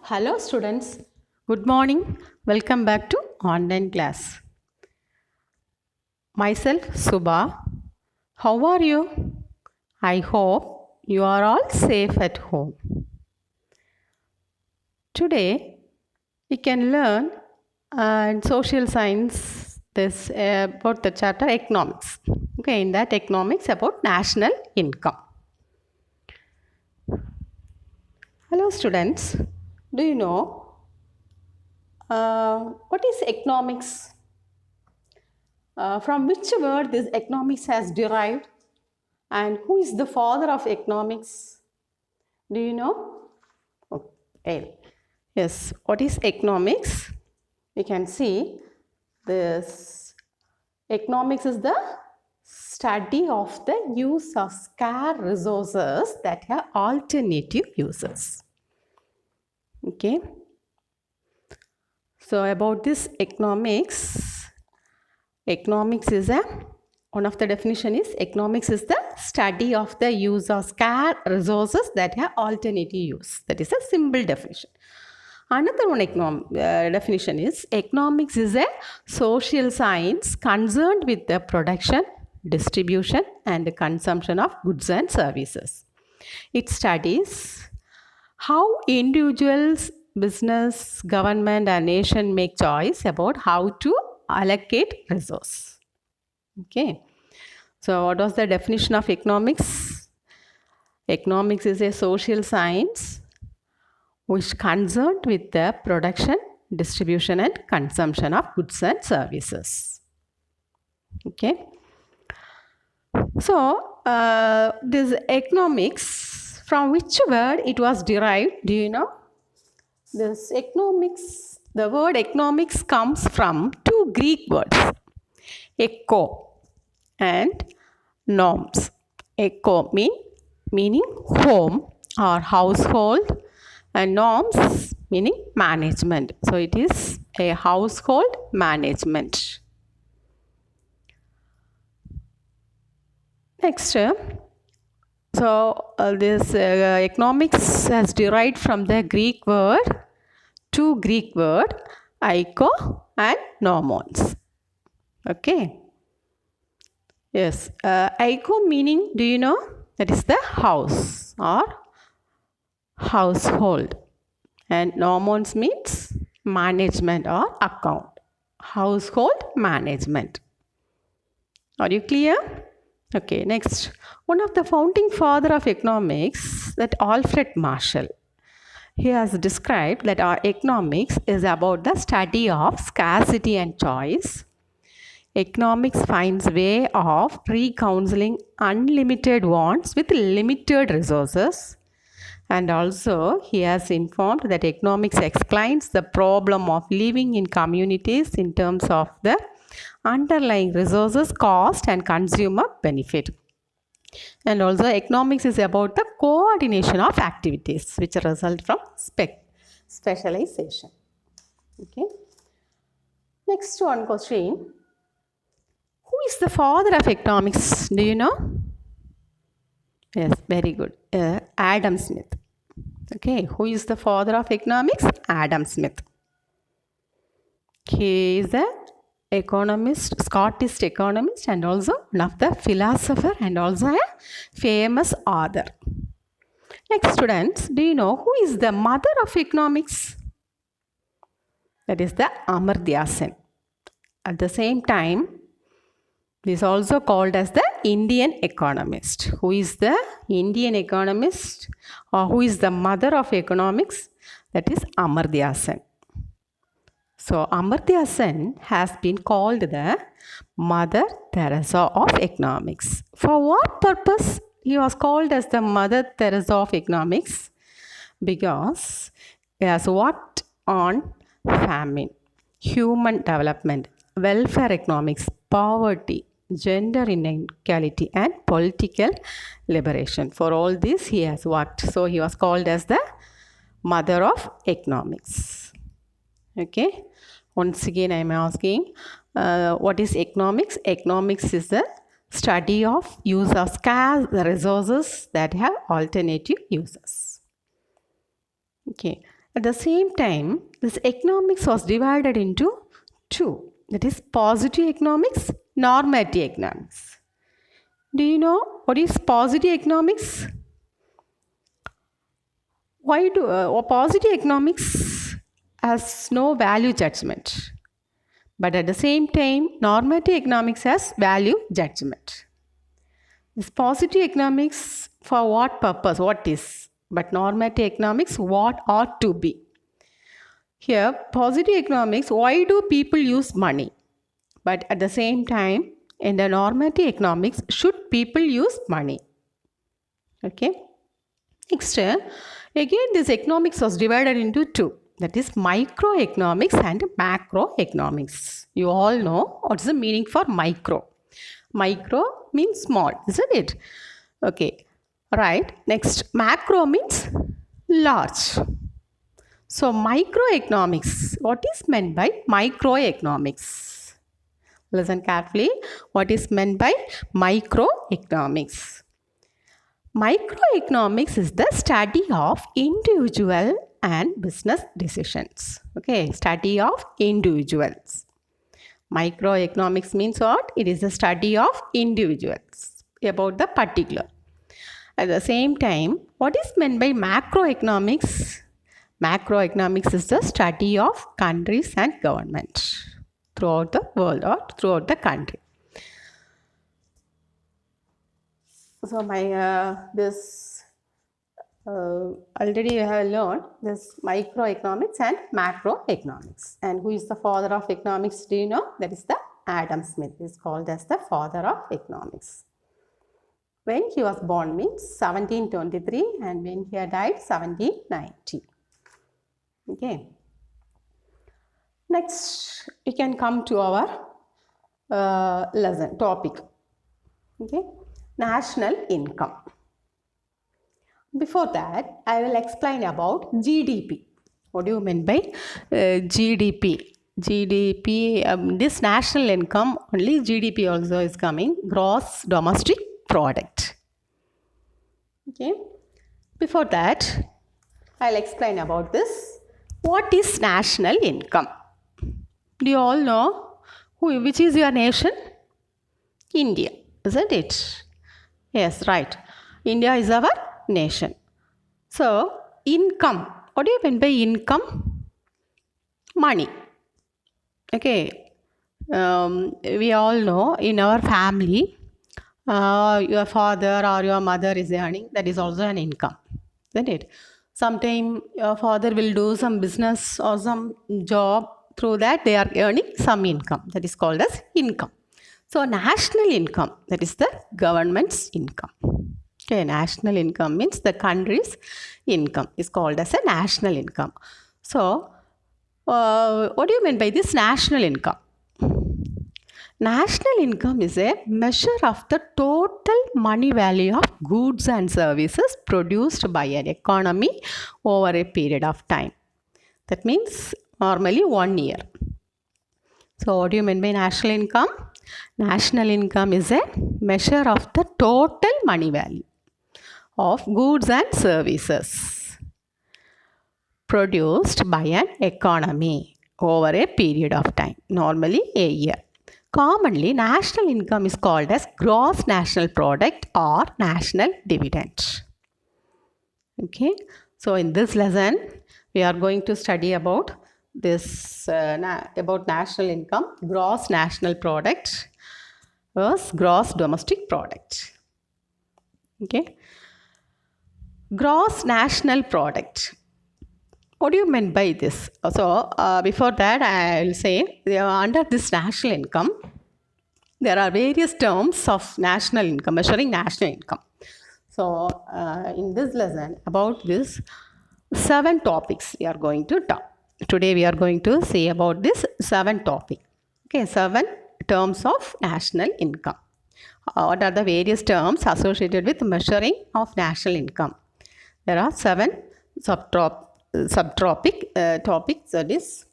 Hello students, good morning. Welcome back to online class. Myself Subha. How are you? I hope you are all safe at home. Today we can learn in social science this about the chapter economics. Okay, in that economics about national income. Hello students. Do you know what is economics? From which word this economics has derived, and who is the father of economics? Do you know? Okay. Yes, what is economics? We can see this economics is the study of the use of scarce resources that have alternative uses. Okay. So about this economics is one of the definition is economics is the study of the use of scarce resources that have alternative use. That is a simple definition. Another one definition is economics is a social science concerned with the production, distribution and consumption of goods and services. It studies how individuals, business, government and nation make choice about how to allocate resource. Okay. So what was the definition of economics? Economics is a social science which concerned with the production, distribution and consumption of goods and services. Okay. So this economics, from which word it was derived? Do you know? This economics, the word economics comes from two Greek words, echo and norms. Echo meaning home or household, and norms meaning management. So it is a household management. Next, this economics has derived from the Greek word, two Greek word, echo and nomos. Okay. Yes, echo meaning, do you know? That is the house or household, and nomos means management or account. Household management. Are you clear? Okay, next. One of the founding father of economics, that Alfred Marshall. He has described that our economics is about the study of scarcity and choice. Economics finds way of reconciling unlimited wants with limited resources. And also, he has informed that economics explains the problem of living in communities in terms of the underlying resources, cost and consumer benefit. And also, economics is about the coordination of activities which result from specialization. Okay. Next one question. Who is the father of economics? Do you know? Yes, very good. Adam Smith. Okay, who is the father of economics? Adam Smith. He is an economist, Scottish economist, and also one of the philosopher and also a famous author. Next, students, do you know who is the mother of economics? That is the Amartya Sen. At the same time, this is also called as the Indian economist. Who is the Indian economist or who is the mother of economics? That is Amartya Sen. So Amartya Sen has been called the Mother Teresa of economics. For what purpose he was called as the Mother Teresa of economics? Because he has worked on famine, human development, welfare economics, poverty, gender inequality and political liberation. For all this he has worked. So he was called as the mother of economics. Okay. Once again I am asking, what is economics? Economics is the study of use of scarce resources that have alternative uses. Okay. At the same time, this economics was divided into two. That is positive economics, normative economics. Do you know what is positive economics? Why do positive economics has no value judgment, but at the same time, normative economics has value judgment. This positive economics for what purpose? What is? But normative economics, what ought to be? Here, positive economics, why do people use money? But at the same time, in the normative economics, should people use money? Okay. Next, again, this economics was divided into two. That is microeconomics and macroeconomics. You all know what's the meaning for micro. Micro means small, isn't it? Okay. Right. Next, macro means large. So, microeconomics. What is meant by microeconomics? Listen carefully. What is meant by microeconomics? Microeconomics is the study of individual and business decisions. Okay, study of individuals. Microeconomics means what? It is the study of individuals about the particular. At the same time, what is meant by macroeconomics? Macroeconomics is the study of countries and governments throughout the world or throughout the country. So this already you have learned this microeconomics and macroeconomics. And who is the father of economics? Do you know? That is the Adam Smith. He is called as the father of economics. When he was born means 1723 and when he died 1790. Okay. Next, we can come to our lesson topic. Okay. National income. Before that, I will explain about GDP. What do you mean by GDP? GDP, this national income, only GDP also is coming, gross domestic product. Okay. Before that, I'll explain about this. What is national income? Do you all know which is your nation? India, isn't it? Yes, right. India is our nation. So, income. What do you mean by income? Money. Okay. We all know in our family, your father or your mother is earning. That is also an income. Isn't it? Sometimes your father will do some business or some job. Through that, they are earning some income. That is called as income. So, national income, that is the government's income. Okay, national income means the country's income is called as a national income. So, what do you mean by this national income? National income is a measure of the total money value of goods and services produced by an economy over a period of time. That means normally 1 year. So, what do you mean by national income? National income is a measure of the total money value of goods and services produced by an economy over a period of time, normally a year. Commonly, national income is called as gross national product or national dividend. Okay, so in this lesson, we are going to study about this about national income, gross national product versus gross domestic product. Okay, gross national product. What do you mean by this? So before that, I will say under this national income, there are various terms of national income, measuring national income. So in this lesson about this 7 topics we are going to talk. Today we are going to say about this 7 topic. Okay, 7 terms of national income. What are the various terms associated with measuring of national income? There are 7 subtopics. That is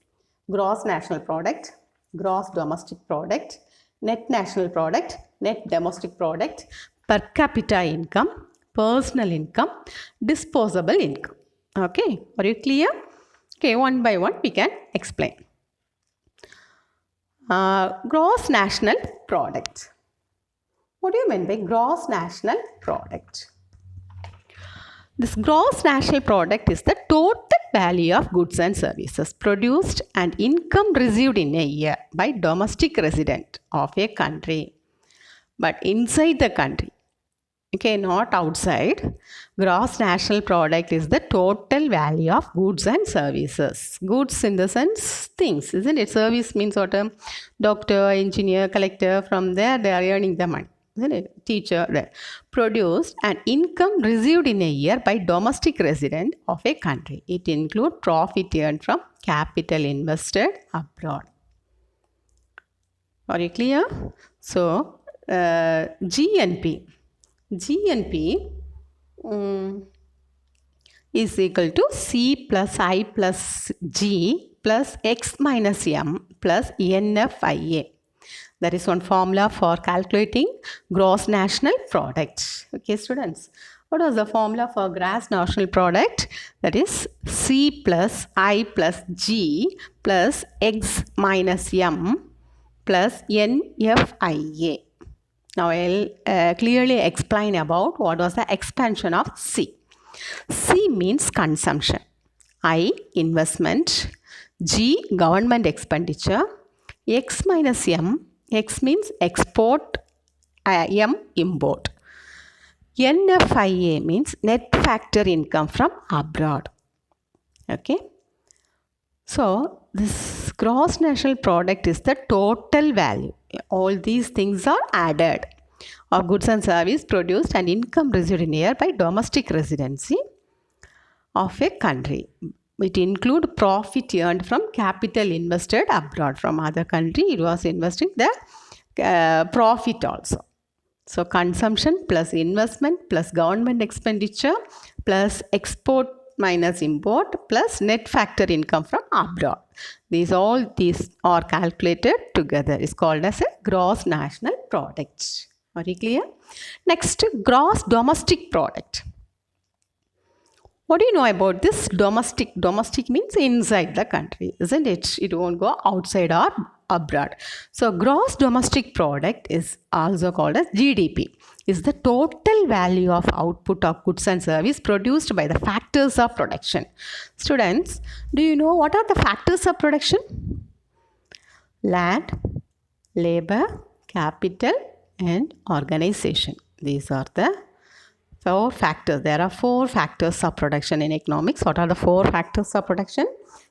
gross national product, gross domestic product, net national product, net domestic product, per capita income, personal income, disposable income. Okay, are you clear? Okay, one by one we can explain. Gross national product. What do you mean by gross national product? This gross national product is the total value of goods and services produced and income received in a year by domestic resident of a country, but inside the country. Okay, not outside. Gross national product is the total value of goods and services. Goods in the sense things, isn't it? Service means what? Doctor, engineer, collector. From there, they are earning the money, isn't it? Teacher, right? Produced and income received in a year by domestic resident of a country. It includes profit earned from capital invested abroad. Are you clear? So, GNP. GNP is equal to C plus I plus G plus X minus M plus NFIA. There is one formula for calculating gross national product. Okay, students. What was the formula for gross national product? That is C plus I plus G plus X minus M plus NFIA. Now I'll clearly explain about what was the expansion of C. C means consumption, I investment, G government expenditure, X minus M, X means export, M import. NFIA means net factor income from abroad. Okay. So this gross national product is the total value. All these things are added of goods and service produced and income received in a year by domestic residency of a country. It includes profit earned from capital invested abroad from other country. It was investing the profit also. So consumption plus investment plus government expenditure plus export minus import plus net factor income from abroad. These are calculated together. It's called as a gross national product. Are you clear? Next, gross domestic product. What do you know about this domestic? Domestic means inside the country, isn't it? It won't go outside or abroad. So gross domestic product is also called as GDP. Is the total value of output of goods and service produced by the factors of production. Students, do you know what are the factors of production? Land, labor, capital and organization. These are the 4 factors. There are 4 factors of production in economics. What are the 4 factors of production?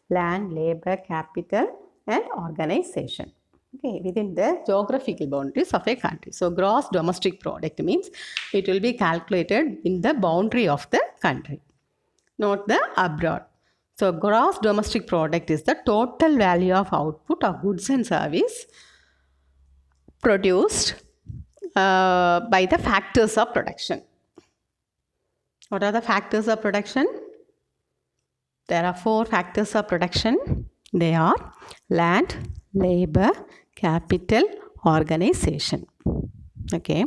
Land, labor, capital and organization. Okay, within the geographical boundaries of a country. So gross domestic product means it will be calculated in the boundary of the country, not the abroad. So gross domestic product is the total value of output of goods and service produced by the factors of production. What are the factors of production? There are 4 factors of production. They are land, labor, capital, organization. Okay.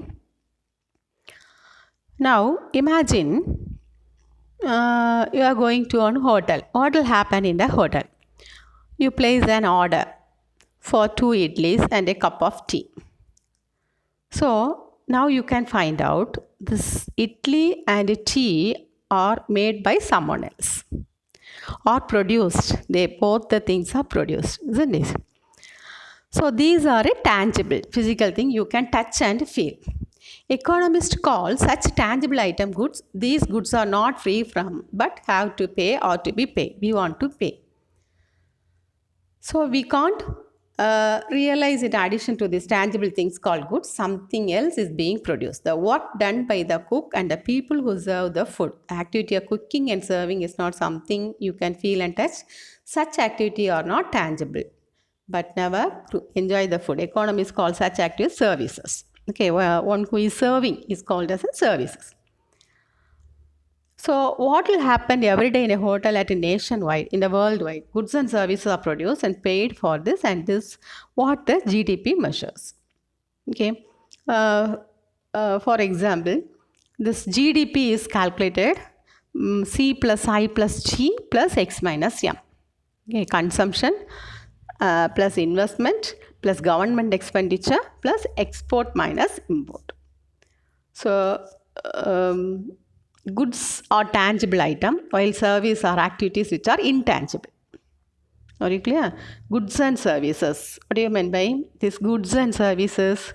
Now imagine you are going to a hotel. What will happen in the hotel? You place an order for 2 idlis and a cup of tea. So now you can find out this idli and tea are made by someone else or produced. Both the things are produced, isn't it? So these are a tangible, physical thing you can touch and feel. Economists call such tangible item goods. These goods are not free from but have to pay or to be paid. We want to pay. So we can't realize in addition to these tangible things called goods, something else is being produced. The work done by the cook and the people who serve the food. Activity of cooking and serving is not something you can feel and touch. Such activity are not tangible, but never to enjoy the food. Economists call such activities services. Okay, one who is serving is called as a services. So what will happen every day in a hotel at a nationwide, in the worldwide? Goods and services are produced and paid for this, and this what the GDP measures. Okay. For example, this GDP is calculated C plus I plus G plus X minus M. Okay, consumption plus investment plus government expenditure plus export minus import. So, um, goods are tangible item while service are activities which are intangible. Are you clear? Goods and services. What do you mean by this goods and services?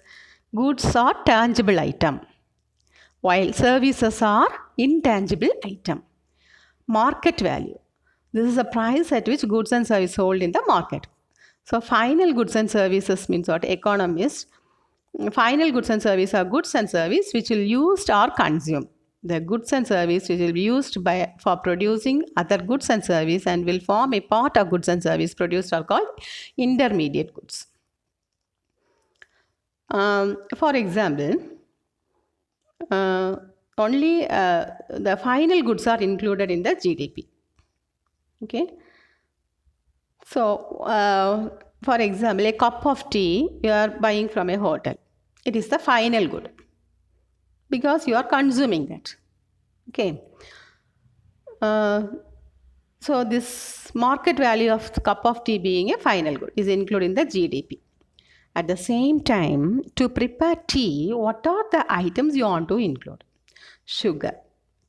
Goods are tangible item while services are intangible item. Market value. This is the price at which goods and services sold in the market. So final goods and services means what? Economists. Final goods and services are goods and service which will used or consumed. The goods and service which will be used by for producing other goods and service and will form a part of goods and service produced are called intermediate goods. For example, only the final goods are included in the GDP. Okay. So, for example, a cup of tea you are buying from a hotel. It is the final good because you are consuming that. Okay. So, this market value of the cup of tea being a final good is included in the GDP. At the same time, to prepare tea, what are the items you want to include? Sugar,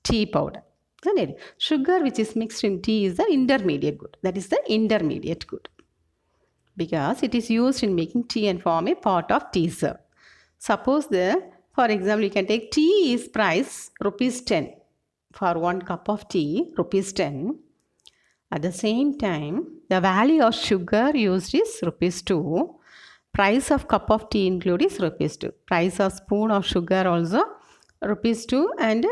tea powder. Isn't it? Sugar which is mixed in tea is the intermediate good. That is the intermediate good. Because it is used in making tea and form a part of tea serve. Suppose for example, you can take tea is price rupees 10. For 1 cup of tea, rupees 10. At the same time, the value of sugar used is rupees 2. Price of cup of tea included is rupees 2. Price of spoon of sugar also rupees 2. And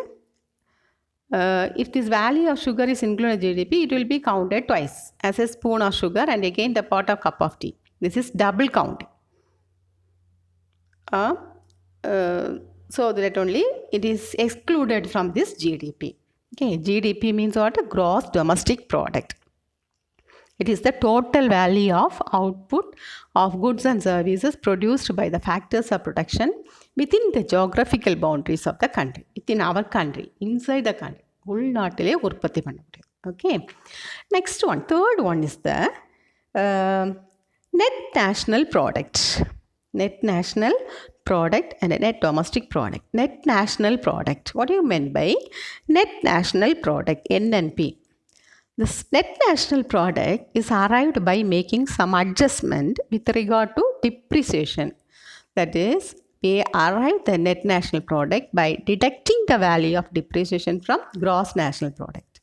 if this value of sugar is included in GDP, it will be counted twice as a spoon of sugar and again the pot of cup of tea. This is double counting. So that only it is excluded from this GDP. Okay, GDP means what? Gross domestic product. It is the total value of output of goods and services produced by the factors of production within the geographical boundaries of the country. Within our country, inside the country. உள்நாட்டிலே உற்பத்தி பண்ண முடியும். Okay. Next one, third one is the net national product. Net national product and net domestic product. Net national product. What do you mean by net national product? NNP. This net national product is arrived by making some adjustment with regard to depreciation. That is, we arrive the net national product by deducting the value of depreciation from gross national product.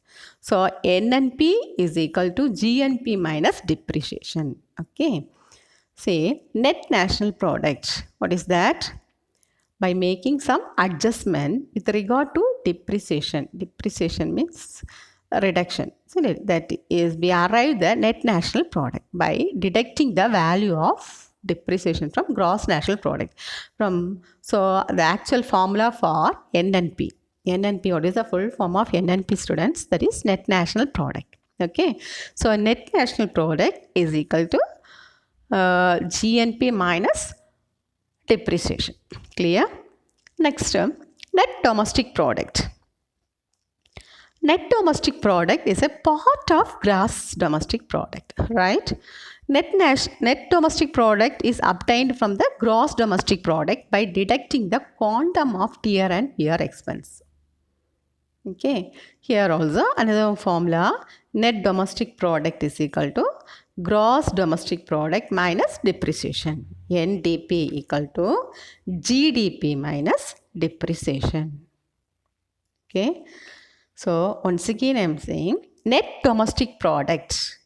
So, NNP is equal to GNP minus depreciation. Okay. Say, net national product. What is that? By making some adjustment with regard to depreciation. Depreciation means reduction. So that is, we arrive the net national product by deducting the value of depreciation from gross national product. So the actual formula for NNP. NNP, what is the full form of NNP, students? That is net national product. Okay. So net national product is equal to GNP minus depreciation. Clear? Next, net domestic product. Net domestic product is a part of gross domestic product, right? Net domestic product is obtained from the gross domestic product by deducting the quantum of tear and wear expense. Okay, here also another formula, net domestic product is equal to gross domestic product minus depreciation. NDP equal to GDP minus depreciation. Okay. So, once again I am saying net domestic product.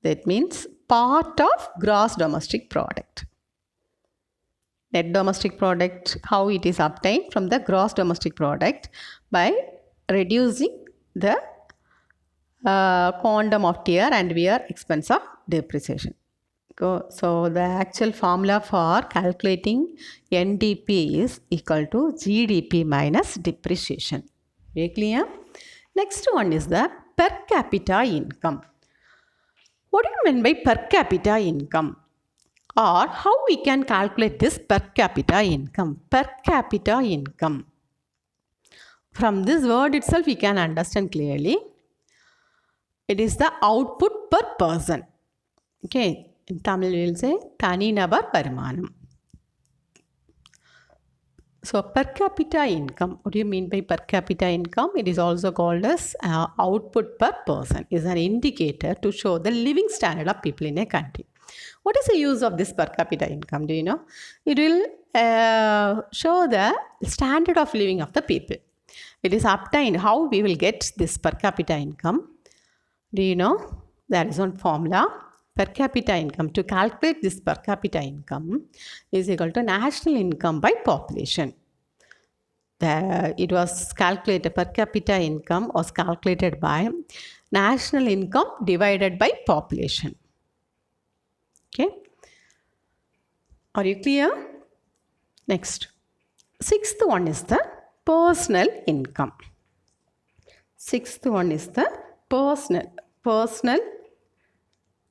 That means part of gross domestic product. Net domestic product, how it is obtained from the gross domestic product by reducing the quantum of tear and wear expense of depreciation. So, the actual formula for calculating NDP is equal to GDP minus depreciation. Very clear? Next one is the per capita income. What do you mean by per capita income? Or how we can calculate this per capita income? Per capita income. From this word itself we can understand clearly. It is the output per person. Okay, in Tamil we will say Taninabar Varumanam. So per capita income, what do you mean by per capita income? It is also called as output per person. Is an indicator to show the living standard of people in a country. What is the use of this per capita income? Do you know? It will show the standard of living of the people. It is obtained. How we will get this per capita income? Do you know? There is one formula. Per capita income. To calculate this per capita income is equal to national income by population. It was calculated, per capita income was calculated by national income divided by population. Okay. Are you clear? Next. Sixth one is the personal income. Sixth one is the personal.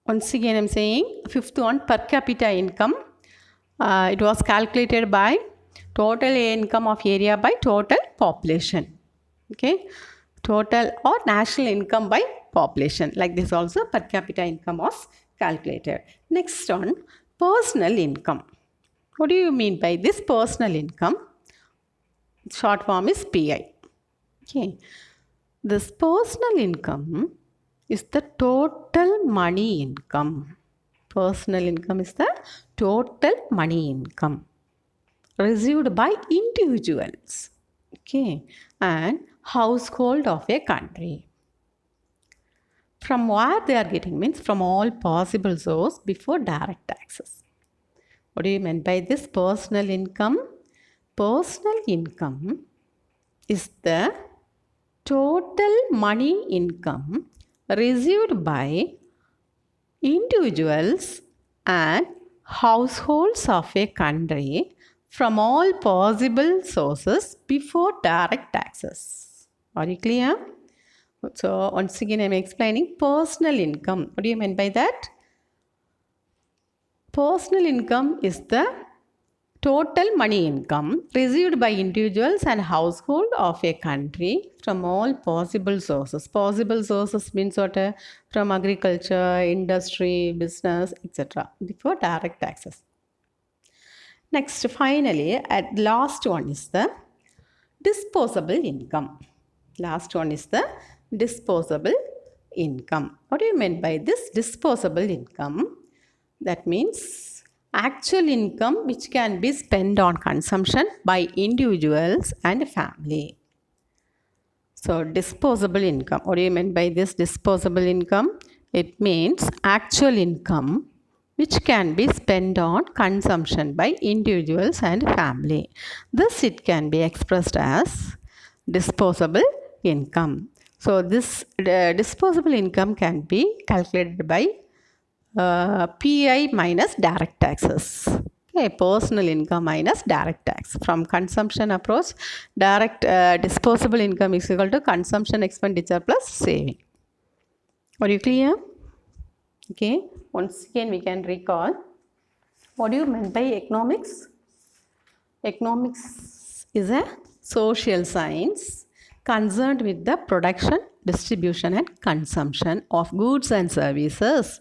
Once again, I'm saying fifth one, per capita income. It was calculated by total income of area by total population. Okay, total or national income by population. Like this also per capita income was calculated. Next one, personal income. What do you mean by this personal income? Short form is PI. Okay, this personal income is the total money income. Personal income is the total money income received by individuals, okay, and household of a country. From where they are getting means from all possible source before direct taxes. What do you mean by this personal income? Personal income is the total money income received by individuals and households of a country from all possible sources before direct taxes. Are you clear? So once again I am explaining personal income. What do you mean by that? Personal income is the total money income received by individuals and household of a country from all possible sources. Possible sources means what? From agriculture, industry, business, etc. before direct taxes. Next, finally, at last one is the disposable income. Last one is the disposable income. What do you mean by this disposable income? That means actual income which can be spent on consumption by individuals and family. So disposable income. What do you mean by this disposable income? It means actual income which can be spent on consumption by individuals and family. This it can be expressed as disposable income. So this disposable income can be calculated by PI minus direct taxes. Okay, personal income minus direct tax. From consumption approach, direct disposable income is equal to consumption expenditure plus saving. Are you clear? Okay, once again we can recall. What do you mean by economics? Economics is a social science concerned with the production, distribution and consumption of goods and services.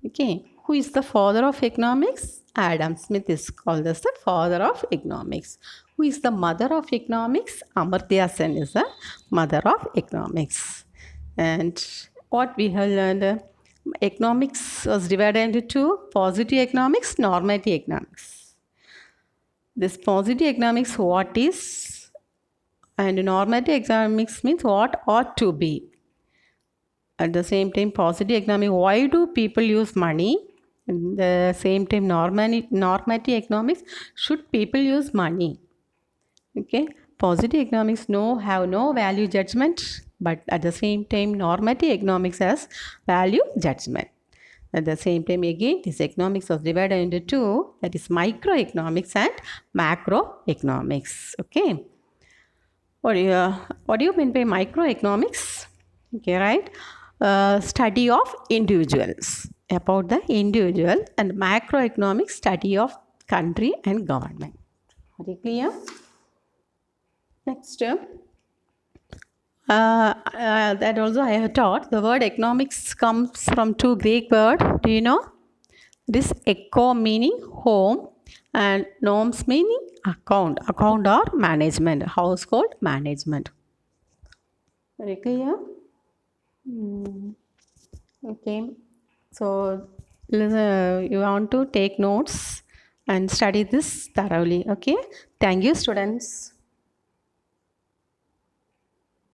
Okay, who is the father of economics? Adam Smith is called as the father of economics. Who is the mother of economics? Amartya Sen is the mother of economics. And what we have learned, economics was divided into two: positive economics, normative economics. This positive economics, what is, and normative economics means what ought to be. At the same time, positive economic, why do people use money? At the same time, normative economics, should people use money? Okay, positive economics have no value judgment, but at the same time, normative economics has value judgment. At the same time, again, this economics was divided into two, that is microeconomics and macroeconomics. Okay. What do you mean by microeconomics? Okay, right? Study of individuals, about the individual, and macroeconomics, study of country and government. Are you clear? Next, That also I have taught. The word economics comes from two Greek words. Do you know? This eco meaning home and norms meaning account. Account or management, household management. Very clear? Okay. So you want to take notes and study this thoroughly. Okay. Thank you, students.